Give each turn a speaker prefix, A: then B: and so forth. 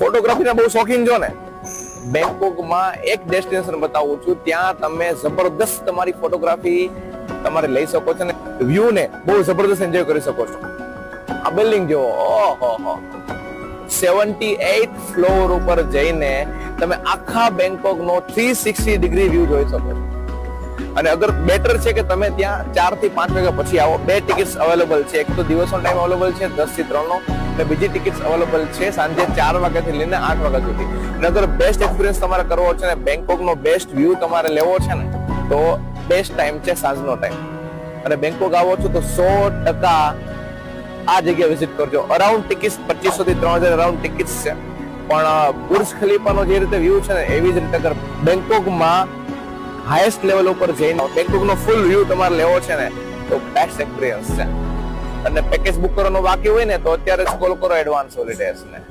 A: ફોટોગ્રાફીના બહુ શોખીન છો ને, બેંકોકમાં એક ડેસ્ટિનેશન બતાવું છું, ત્યાં તમે જબરદસ્ત તમારી ફોટોગ્રાફી તમારે લઈ શકો છો ને વ્યૂ ને બહુ જબરદસ્ત એન્જોય કરી શકો છો. આ બિલ્ડિંગ જો ઓહો 78 ફ્લોર ઉપર જઈને તમે આખા બેંકોક નો 360 ડિગ્રી વ્યૂ જોઈ શકો છો. અને અગર બેટર છે કે તમે ત્યાં 4 થી 5 વાગ્યા પછી આવો. 2 ટિકિટ્સ અવેલેબલ છે, એક તો દિવસનો ટાઈમ અવેલેબલ છે 10 થી 3 નો, અને બીજી ટિકિટ્સ અવેલેબલ છે સાંજે 4 વાગ્યાથી લઈને 8 વાગ્યા સુધી. અને અગર બેસ્ટ એક્સપિરિયન્સ તમારે કરવો છે ને, બેંકોક નો બેસ્ટ વ્યૂ તમારે લેવો છે ને, તો બેસ્ટ ટાઈમ છે સાંજનો ટાઈમ. અને બેંકોક આવો છો તો 100% આ જગ્યા વિઝિટ કરજો. અરાઉન્ડ ટિકિટ્સ 2500 થી 3000 અરાઉન્ડ ટિકિટ્સ છે, પણ બુર્જ ખલીફાનો જે રીતે વ્યૂ છે ને એવી જ રીતે અગર બેંકોકમાં હાઈએસ્ટ લેવલ ઉપર જઈને બેંકોક નો ફૂલ વ્યૂ તમારે લેવો છે ને, તો બેસ્ટ એક્સપિરિયન્સ છે. અને પેકેજ બુક કરવાનો બાકી હોય ને તો અત્યારે જ કોલ કરો એડવાન્સ હોલિડેઝ ને.